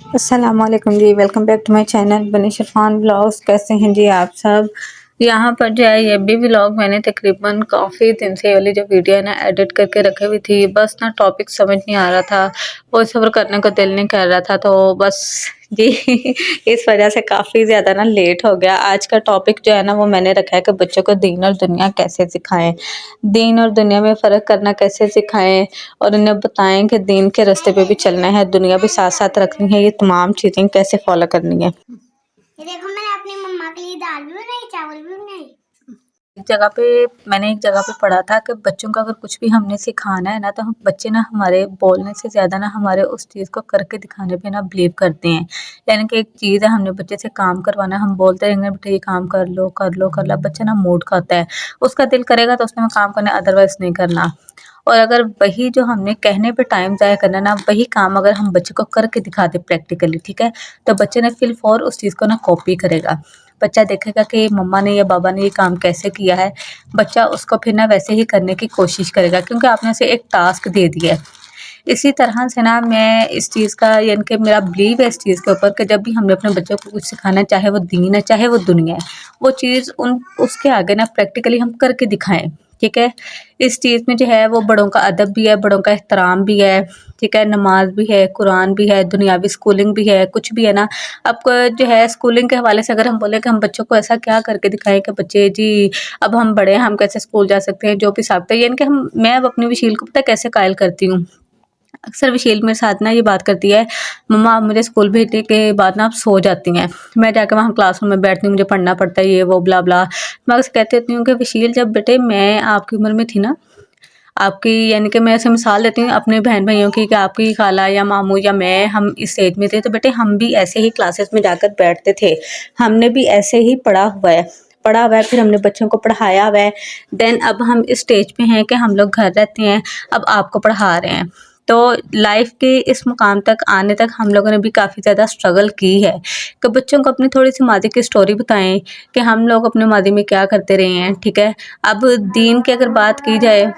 अस्सलामुअलैकुम जी, welcome back to my channel Bani Shifan blogs. कैसे हैं जी आप सब। यहाँ पर जो है ये भी व्लॉग मैंने तकरीबन काफ़ी दिन से वाली जो वीडियो है ना एडिट करके रखी हुई थी, बस ना टॉपिक समझ नहीं आ रहा था, वॉइस ओवर करने को दिल नहीं कर रहा था, तो बस जी इस वजह से काफ़ी ज़्यादा ना लेट हो गया। आज का टॉपिक जो है ना वो मैंने रखा है कि बच्चों को दीन और दुनिया कैसे सिखाएं, दीन और दुनिया में फ़र्क करना कैसे सिखाएं और उन्हें बताएं कि दीन के रास्ते पे भी चलना है, दुनिया भी साथ साथ रखनी है, ये तमाम चीज़ें कैसे फॉलो करनी है। ये देखो मैंने अपनी मम्मा के लिए दाल भी बनाई, चावल भी बनाई। मैंने एक जगह पे पढ़ा था कि बच्चों को अगर कुछ भी हमने सिखाना है ना तो हम बच्चे ना हमारे बोलने से ज़्यादा ना हमारे उस चीज़ को करके दिखाने पे ना बिलीव करते हैं। यानी कि एक चीज़ है, हमने बच्चे से काम करवाना है, हम बोलते रहेंगे बेटा ये काम कर लो कर लो कर लो, बच्चा ना मूड खाता है, उसका दिल करेगा तो उसने वो काम करना, अदरवाइज़ नहीं करना। और अगर वही जो हमने कहने पे टाइम ज़ाया करना ना, वही काम अगर हम बच्चे को करके दिखा दें प्रैक्टिकली, ठीक है, तो बच्चे ने फिल फॉर उस चीज़ को ना कॉपी करेगा। बच्चा देखेगा कि मम्मा ने या बाबा ने ये काम कैसे किया है, बच्चा उसको फिर ना वैसे ही करने की कोशिश करेगा, क्योंकि आपने उसे एक टास्क दे दिया है। इसी तरह से ना मैं इस चीज़ का यानी कि मेरा बिलीव है इस चीज़ के ऊपर कि जब भी हमने अपने बच्चों को कुछ सिखाना है, चाहे वो दीन है चाहे वो दुनिया है, वो चीज़ उन उसके आगे ना प्रैक्टिकली हम करके दिखाएं। ठीक है, इस चीज़ में जो है वो बड़ों का अदब भी है, बड़ों का एहतराम भी है, ठीक है, नमाज भी है, कुरान भी है, दुनियावी स्कूलिंग भी है, कुछ भी है ना। अब जो है स्कूलिंग के हवाले से अगर हम बोले कि हम बच्चों को ऐसा क्या करके दिखाएं कि बच्चे जी अब हम बड़े हैं, हम कैसे स्कूल जा सकते हैं, जो भी साबित है, यानी कि मैं अब अपनी वशील को पता है कैसे कायल करती हूँ। अक्सर विशेल मेरे साथ ना ये बात करती है, मम्मा आप मुझे स्कूल भेजने के बाद ना आप सो जाती हैं, मैं जाकर वहाँ क्लासरूम में बैठती हूँ, मुझे पढ़ना पड़ता है, ये वो ब्ला ब्ला। मैं उसे कहती रहती हूँ कि विशील जब बेटे मैं आपकी उम्र में थी ना, आपकी यानी कि मैं ऐसे मिसाल देती हूँ अपने बहन भाइयों की कि आपकी खाला या मामू या मैं हम इस एज में थे, तो बेटे हम भी ऐसे ही क्लासेस में जाकर बैठते थे, हमने भी ऐसे ही पढ़ा हुआ है, फिर हमने बच्चों को पढ़ाया हुआ है। देन अब हम इस स्टेज पे हैं कि हम लोग घर रहते हैं, अब आपको पढ़ा रहे हैं। तो लाइफ के इस मुकाम तक आने तक हम लोगों ने भी काफ़ी ज़्यादा स्ट्रगल की है कि बच्चों को अपनी थोड़ी सी मादी की स्टोरी बताएं कि हम लोग अपने मादी में क्या करते रहे हैं। ठीक है, अब दीन की अगर बात की जाए,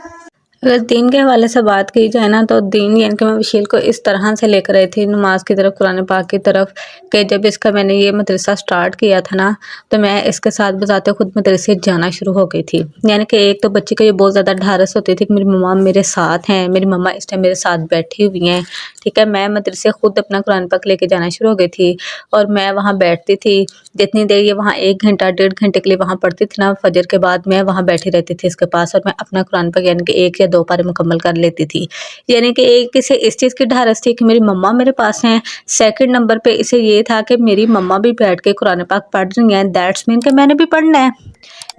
अगर दीन के हवाले से बात की जाए ना, तो दीन यानी कि मैं विशील को इस तरह से लेकर आई थी नमाज की तरफ, कुरान पाक की तरफ, कि जब इसका मैंने ये मदरसा स्टार्ट किया था ना, तो मैं इसके साथ बजाते खुद मदरसे जाना शुरू हो गई थी। यानी कि एक तो बच्चे को ये बहुत ज़्यादा ढारस होती थी कि मेरी मम्मा मेरे साथ हैं, मेरी मम्मा इस टाइम मेरे साथ बैठी हुई हैं। ठीक है, मैं मदरसे खुद अपना कुरान पाक लेके जाना शुरू हो गई थी और मैं वहाँ बैठती थी, जितनी देर ये वहाँ 1 घंटा 1.5 घंटे के लिए वहाँ पढ़ती थी ना, फजर के बाद मैं वहाँ बैठी रहती थी इसके पास, और मैं अपना कुरान पाक यानी कि 1 या 2 पारे मुकम्मल कर लेती थी। यानी कि एक इसे इस चीज़ की ढारस थी कि मेरी मम्मा मेरे पास हैं, सेकंड नंबर पे इसे ये था कि मेरी मम्मा भी बैठ के कुरान पाक पढ़ रही हैं, दैट्स मीन कि मैंने भी पढ़ना है।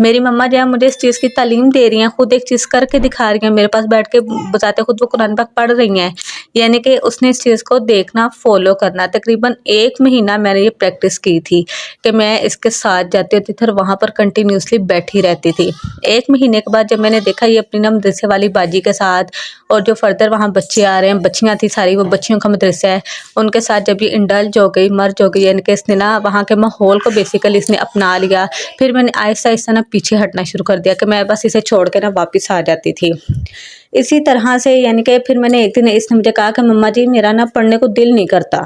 मेरी मम्मा जो है मुझे इस चीज़ की तालीम दे रही हैं, खुद एक चीज़ करके दिखा रही हैं, मेरे पास बैठ के बजाते खुद वो कुरान पाक पढ़ रही हैं। यानी कि उसने इस चीज़ को देखना, फ़ॉलो करना। तकरीबन 1 महीना मैंने ये प्रैक्टिस की थी कि मैं इसके साथ जाती होती थी और वहाँ पर कंटिन्यूअसली बैठी रहती थी। 1 महीने के बाद जब मैंने देखा ये अपनी ना मदरसे वाली बाजी के साथ और जो फर्दर वहाँ बच्चे आ रहे हैं, बच्चियाँ थी सारी, वो बच्चियों का मदरसा है, उनके साथ जब ये इंडल्ज हो गई, मर्ज हो गई, यानी कि इसने ना वहाँ के माहौल को बेसिकली इसने अपना लिया। फिर मैंने आहिस्ता-आहिस्ता ना पीछे हटना शुरू कर दिया कि मैं बस इसे छोड़ के ना वापस आ जाती थी। इसी तरह से यानी कि फिर मैंने एक दिन इसने मुझे कहा कि मम्मा जी मेरा ना पढ़ने को दिल नहीं करता।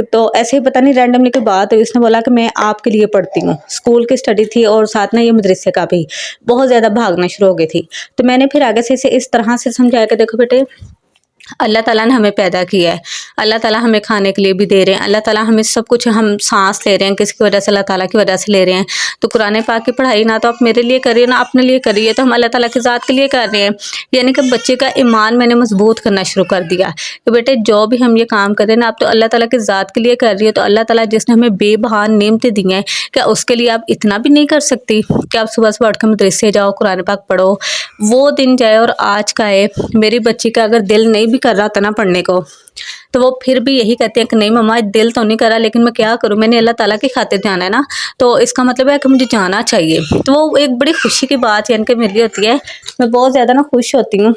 तो ऐसे ही पता नहीं रैंडमली कोई बात हुई, इसने बोला कि मैं आपके लिए पढ़ती हूँ। स्कूल की स्टडी थी और साथ में ये मदरसे का भी। बहुत ज़्यादा भागना शुरू हो गई थी। तो मैंने फिर आगे से इसे इस तरह से समझाया कि देखो बेटे, अल्लाह ताला ने हमें पैदा किया है, अल्लाह ताला हमें खाने के लिए भी दे रहे हैं, अल्लाह ताला हमें सब कुछ, हम सांस ले रहे हैं किसकी वजह से, अल्लाह ताला की वजह से ले रहे हैं। तो कुरान पाक की पढ़ाई ना तो आप मेरे लिए करिए ना अपने लिए करिए, तो हम अल्लाह ताला की ज़ात के लिए कर रहे हैं। यानी कि बच्चे का ईमान मैंने मजबूत करना शुरू कर दिया कि बेटे जो भी हम ये काम कर रहे हैं ना, आप तो अल्लाह ताला की ज़ात के लिए कर रही हो, तो अल्लाह ताला जिसने हमें बेबहान नेमतें दी हैं, क्या उसके लिए आप इतना भी नहीं कर सकती कि आप सुबह सुबह उठ के मदरसे जाओ, कुरान पाक पढ़ो। वो दिन जाए और आज का है। मेरी बच्ची का अगर दिल नहीं भी कर रहा था ना पढ़ने को, तो वो फिर भी यही कहते हैं कि नहीं मम्मा दिल तो नहीं करा, लेकिन मैं क्या करूँ, मैंने अल्लाह ताला की खातिर जाना है ना, तो इसका मतलब है कि मुझे जाना चाहिए। तो वो एक बड़ी खुशी की बात यानी कि मेरे लिए होती है, मैं बहुत ज़्यादा ना खुश होती हूँ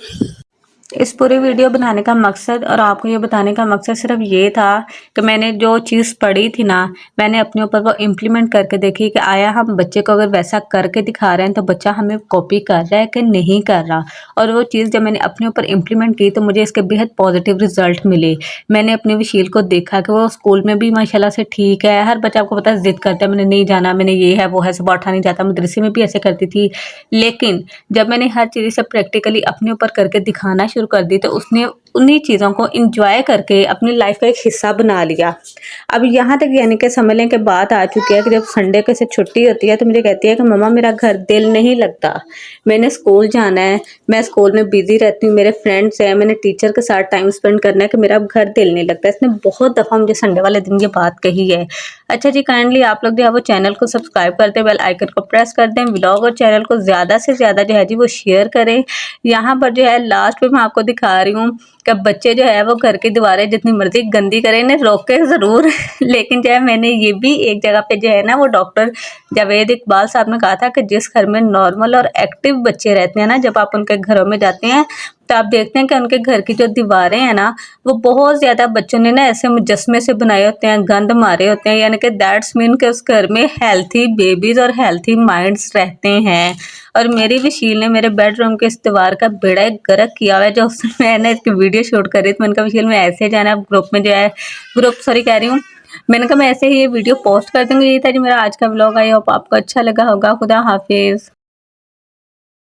इस पूरी वीडियो बनाने का मकसद और आपको ये बताने का मकसद सिर्फ ये था कि मैंने जो चीज़ पढ़ी थी ना, मैंने अपने ऊपर वो इम्प्लीमेंट करके देखी कि आया हम बच्चे को अगर वैसा करके दिखा रहे हैं तो बच्चा हमें कॉपी कर रहा है कि नहीं कर रहा। और वो चीज़ जब मैंने अपने ऊपर इम्प्लीमेंट की तो मुझे इसके बेहद पॉजिटिव रिजल्ट मिले। मैंने अपनी वशील को देखा कि वो स्कूल में भी माशाल्लाह से ठीक है। हर बच्चा आपको पता है ज़िद करता है, मैंने नहीं जाना, मैंने ये है वो है, सुबह उठा नहीं जाता। मदरसे में भी ऐसे करती थी। लेकिन जब मैंने हर चीज़ से प्रैक्टिकली अपने ऊपर करके दिखाना शुरू कर दी तो उसने उन्हीं चीज़ों को एंजॉय करके अपनी लाइफ का एक हिस्सा बना लिया। अब यहाँ तक यानी कि समझ लें कि बात आ चुकी है कि जब संडे को से छुट्टी होती है तो मुझे कहती है कि मम्मा मेरा घर दिल नहीं लगता, मैंने स्कूल जाना है, मैं स्कूल में बिजी रहती हूँ, मेरे फ्रेंड्स हैं, मैंने टीचर के साथ टाइम स्पेंड करना है कि मेरा घर दिल नहीं लगता। इसने बहुत दफ़ा मुझे संडे वाले दिन ये बात कही है। अच्छा जी, काइंडली आप लोग जो है वो चैनल को सब्सक्राइब कर दें, बेल आइकन को प्रेस कर दें, व्लॉग और चैनल को ज़्यादा से ज़्यादा जो है जी वो शेयर करें। यहाँ पर जो है लास्ट में मैं आपको दिखा रही हूँ कि बच्चे जो है वो घर की दीवारें जितनी मर्जी गंदी करें, इन्हें रोके ज़रूर लेकिन जो है मैंने ये भी एक जगह पे जो है ना वो डॉक्टर जावेद इकबाल साहब ने कहा था कि जिस घर में नॉर्मल और एक्टिव बच्चे रहते हैं ना, जब आप उनके घरों में जाते हैं तो आप देखते हैं कि उनके घर की जो दीवारें हैं ना वो बहुत ज़्यादा बच्चों ने ना ऐसे मुजस्मे से बनाए होते हैं, गंद मारे होते हैं, यानी कि दैट्स मीन कि उस घर में हेल्थी बेबीज़ और हेल्थी माइंड्स रहते हैं। और मेरी वशील ने मेरे बेडरूम के इस दीवार का बेड़ा गर्क किया हुआ है। जो मैंने इसकी वीडियो शूट करी तो मैंने कहा वशील मैं ऐसे जाना ग्रुप में जो है ग्रुप सॉरी कह रही हूँ, मैंने कहा मैं ऐसे ही ये वीडियो पोस्ट कर दूँगी। यही था जी मेरा आज का व्लॉग। आई होप आपको अच्छा लगा होगा। खुदा हाफिज़।